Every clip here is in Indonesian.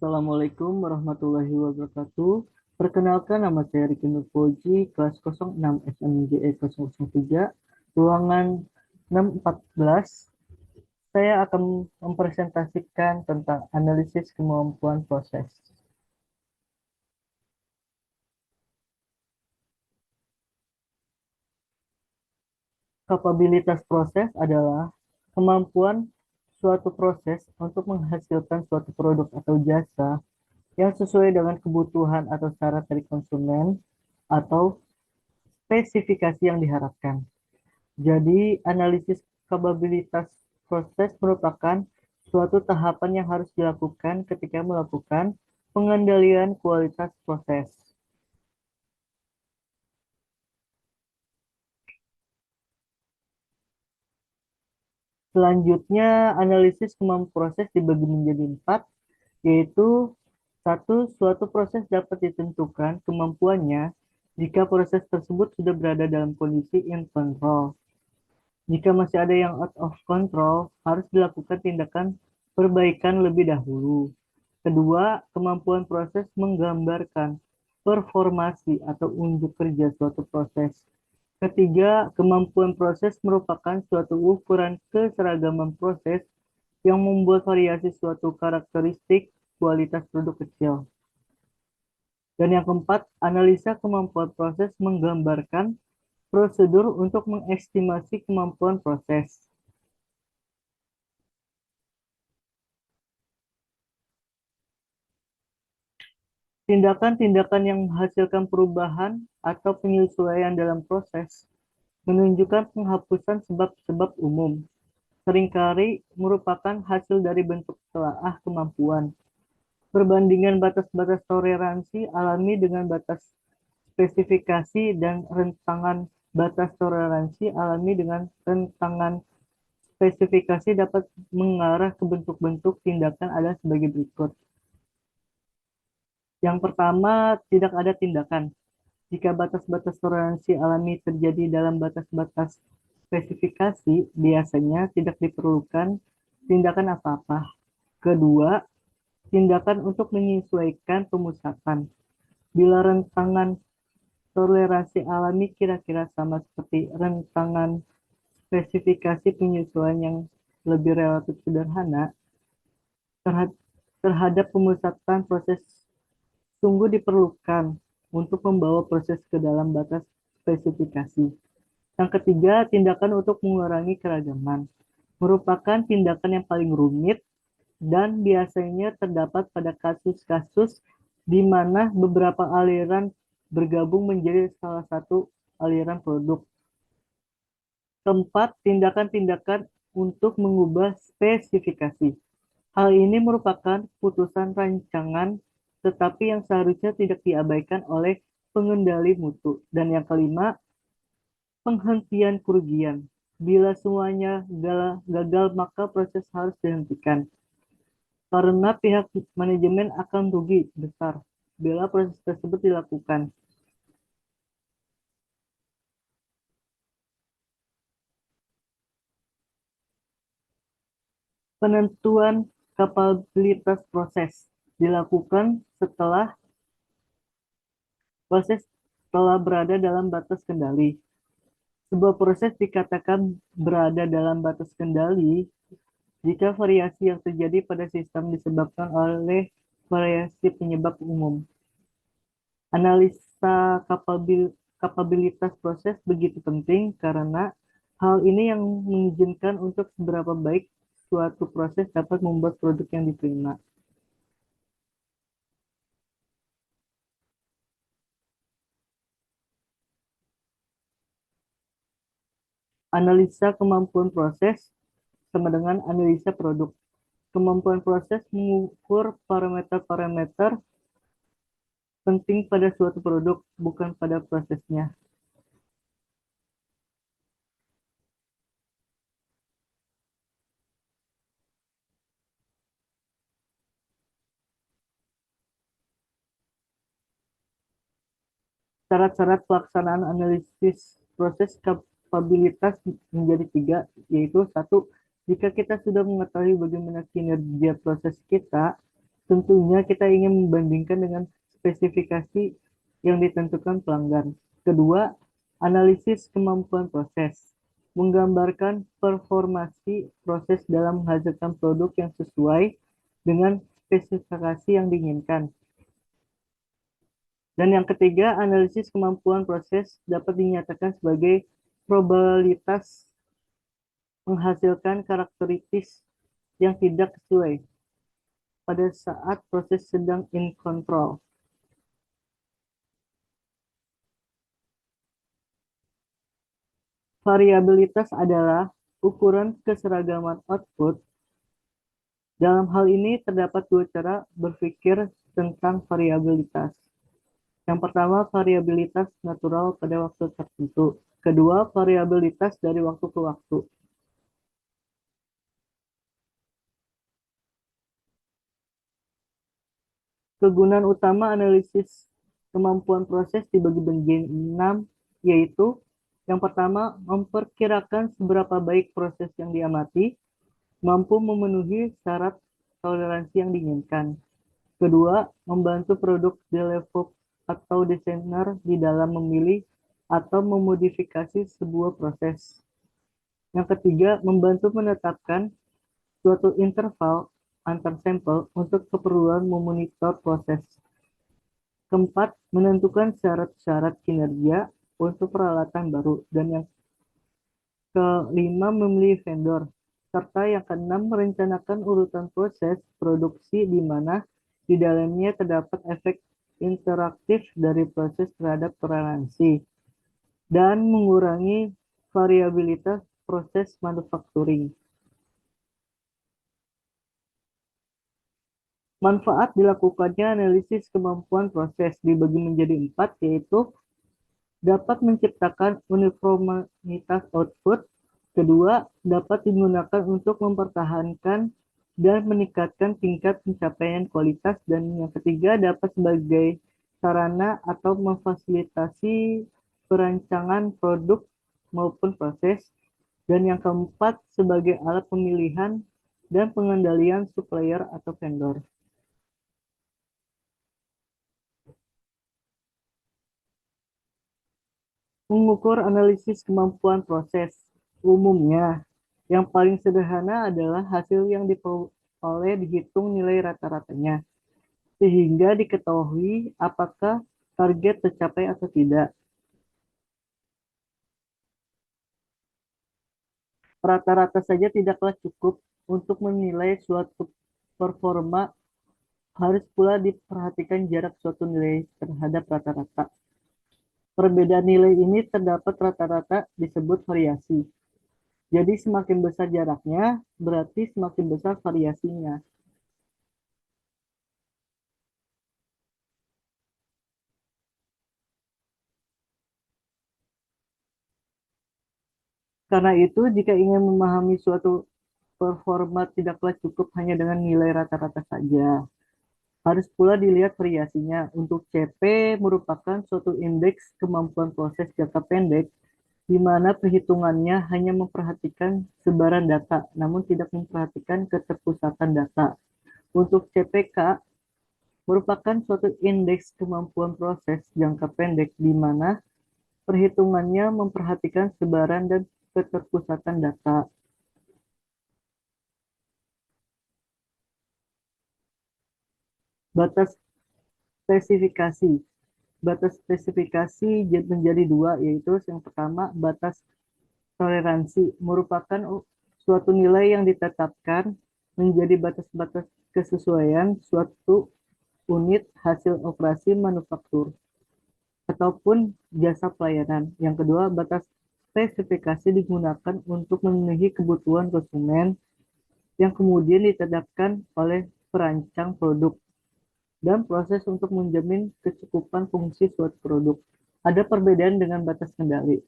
Assalamualaikum warahmatullahi wabarakatuh. Perkenalkan, nama saya Riki Nurpoji, kelas 06 SMGE 003, ruangan 614. Saya akan mempresentasikan tentang analisis kemampuan proses. Kapabilitas proses adalah kemampuan suatu proses untuk menghasilkan suatu produk atau jasa yang sesuai dengan kebutuhan atau syarat dari konsumen atau spesifikasi yang diharapkan. Jadi, analisis kapabilitas proses merupakan suatu tahapan yang harus dilakukan ketika melakukan pengendalian kualitas proses. Selanjutnya, analisis kemampuan proses dibagi menjadi 4, yaitu satu, suatu proses dapat ditentukan kemampuannya jika proses tersebut sudah berada dalam kondisi in control. Jika masih ada yang out of control, harus dilakukan tindakan perbaikan lebih dahulu. Kedua, kemampuan proses menggambarkan performasi atau unjuk kerja suatu proses. Ketiga, kemampuan proses merupakan suatu ukuran keseragaman proses yang membuat variasi suatu karakteristik kualitas produk kecil. Dan yang keempat, analisa kemampuan proses menggambarkan prosedur untuk mengestimasi kemampuan proses. Tindakan-tindakan yang menghasilkan perubahan atau penyesuaian dalam proses menunjukkan penghapusan sebab-sebab umum. Seringkali merupakan hasil dari bentuk telaah kemampuan. Perbandingan batas-batas toleransi alami dengan batas spesifikasi dan rentangan batas toleransi alami dengan rentangan spesifikasi dapat mengarah ke bentuk-bentuk tindakan ada sebagai berikut. Yang pertama, tidak ada tindakan. Jika batas-batas toleransi alami terjadi dalam batas-batas spesifikasi, biasanya tidak diperlukan tindakan apa-apa. Kedua, tindakan untuk menyesuaikan pemusatan. Bila rentangan toleransi alami kira-kira sama seperti rentangan spesifikasi, penyesuaian yang lebih relatif sederhana terhadap pemusatan proses sungguh diperlukan untuk membawa proses ke dalam batas spesifikasi. Yang ketiga, tindakan untuk mengurangi keragaman merupakan tindakan yang paling rumit dan biasanya terdapat pada kasus-kasus di mana beberapa aliran bergabung menjadi salah satu aliran produk. Keempat, tindakan-tindakan untuk mengubah spesifikasi. Hal ini merupakan putusan rancangan, tetapi yang seharusnya tidak diabaikan oleh pengendali mutu. Dan yang kelima, penghentian kerugian. Bila semuanya gagal, maka proses harus dihentikan. Karena pihak manajemen akan rugi besar bila proses tersebut dilakukan. Penentuan kapabilitas proses dilakukan setelah proses telah berada dalam batas kendali. Sebuah proses dikatakan berada dalam batas kendali jika variasi yang terjadi pada sistem disebabkan oleh variasi penyebab umum. Analisa kapabilitas proses begitu penting karena hal ini yang mengizinkan untuk seberapa baik suatu proses dapat membuat produk yang diterima. Analisa kemampuan proses sama dengan analisa produk. Kemampuan proses mengukur parameter-parameter penting pada suatu produk, bukan pada prosesnya. Syarat-syarat pelaksanaan analisis proses kapabilitas menjadi 3, yaitu satu, jika kita sudah mengetahui bagaimana kinerja proses kita, Tentunya kita ingin membandingkan dengan spesifikasi yang ditentukan pelanggan. Kedua, analisis kemampuan proses. Menggambarkan performasi proses dalam menghasilkan produk yang sesuai dengan spesifikasi yang diinginkan. Dan yang ketiga, analisis kemampuan proses dapat dinyatakan sebagai probabilitas menghasilkan karakteristik yang tidak sesuai pada saat proses sedang in control. Variabilitas adalah ukuran keseragaman output. Dalam hal ini terdapat dua cara berpikir tentang variabilitas. Yang pertama, variabilitas natural pada waktu tertentu. Kedua, variabilitas dari waktu ke waktu. Kegunaan utama analisis kemampuan proses dibagi menjadi 6, yaitu yang pertama, memperkirakan seberapa baik proses yang diamati mampu memenuhi syarat toleransi yang diinginkan. Kedua, membantu produk developer atau desainer di dalam memilih atau memodifikasi sebuah proses. Yang ketiga, membantu menetapkan suatu interval antar sampel untuk keperluan memonitor proses. Keempat, menentukan syarat-syarat kinerja untuk peralatan baru. Dan yang kelima, memilih vendor. Serta yang keenam, merencanakan urutan proses produksi di mana di dalamnya terdapat efek interaktif dari proses terhadap toleransi dan mengurangi variabilitas proses manufacturing. Manfaat dilakukannya analisis kemampuan proses dibagi menjadi 4, yaitu dapat menciptakan uniformitas output. Kedua, dapat digunakan untuk mempertahankan dan meningkatkan tingkat pencapaian kualitas. Dan yang ketiga, dapat sebagai sarana atau memfasilitasi perancangan produk maupun proses. Dan yang keempat, sebagai alat pemilihan dan pengendalian supplier atau vendor. Mengukur analisis kemampuan proses. Umumnya, yang paling sederhana adalah hasil yang diperoleh dihitung nilai rata-ratanya, sehingga diketahui apakah target tercapai atau tidak. Rata-rata saja tidaklah cukup untuk menilai suatu performa, harus pula diperhatikan jarak suatu nilai terhadap rata-rata. Perbedaan nilai ini terdapat rata-rata disebut variasi. Jadi semakin besar jaraknya, berarti semakin besar variasinya. Karena itu, jika ingin memahami suatu performa tidaklah cukup hanya dengan nilai rata-rata saja. Harus pula dilihat variasinya. Untuk CP merupakan suatu indeks kemampuan proses jangka pendek, di mana perhitungannya hanya memperhatikan sebaran data, namun tidak memperhatikan keterpusatan data. Untuk CPK merupakan suatu indeks kemampuan proses jangka pendek, di mana perhitungannya memperhatikan sebaran dan keterpusatan data. Batas spesifikasi. Batas spesifikasi menjadi dua, yaitu yang pertama batas toleransi, merupakan suatu nilai yang ditetapkan menjadi batas-batas kesesuaian suatu unit hasil operasi manufaktur ataupun jasa pelayanan. Yang kedua, batas spesifikasi digunakan untuk memenuhi kebutuhan konsumen yang kemudian ditetapkan oleh perancang produk dan proses untuk menjamin kecukupan fungsi suatu produk. Ada perbedaan dengan batas kendali.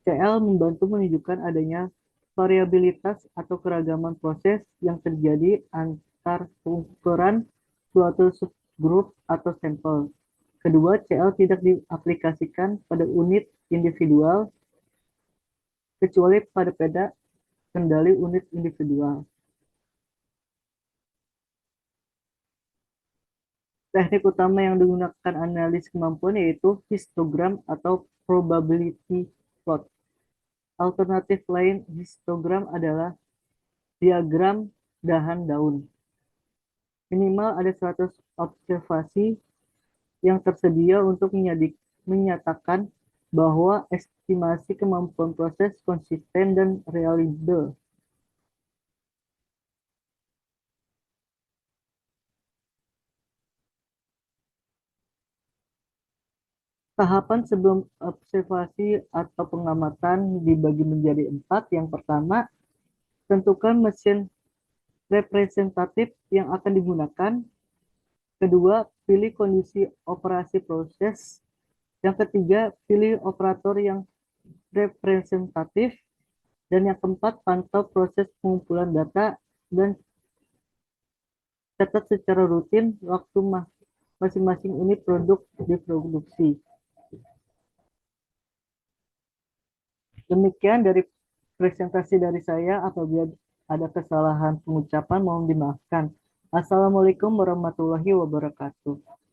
CL membantu menunjukkan adanya variabilitas atau keragaman proses yang terjadi antar ukuran suatu subgrup atau sampel. Kedua, CL tidak diaplikasikan pada unit individual kecuali pada kendali unit individual. Teknik utama yang digunakan analis kemampuan yaitu histogram atau probability plot. Alternatif lain histogram adalah diagram dahan daun. Minimal ada 100 observasi yang tersedia untuk menyatakan bahwa estimasi kemampuan proses konsisten dan reliable. Tahapan sebelum observasi atau pengamatan dibagi menjadi 4. Yang pertama, tentukan mesin representatif yang akan digunakan. Kedua, pilih kondisi operasi proses. Yang ketiga, pilih operator yang representatif. Dan yang keempat, pantau proses pengumpulan data dan catat secara rutin waktu masing-masing unit produk diproduksi. Demikian dari presentasi dari saya. Apabila ada kesalahan pengucapan mohon dimaafkan. Assalamualaikum warahmatullahi wabarakatuh.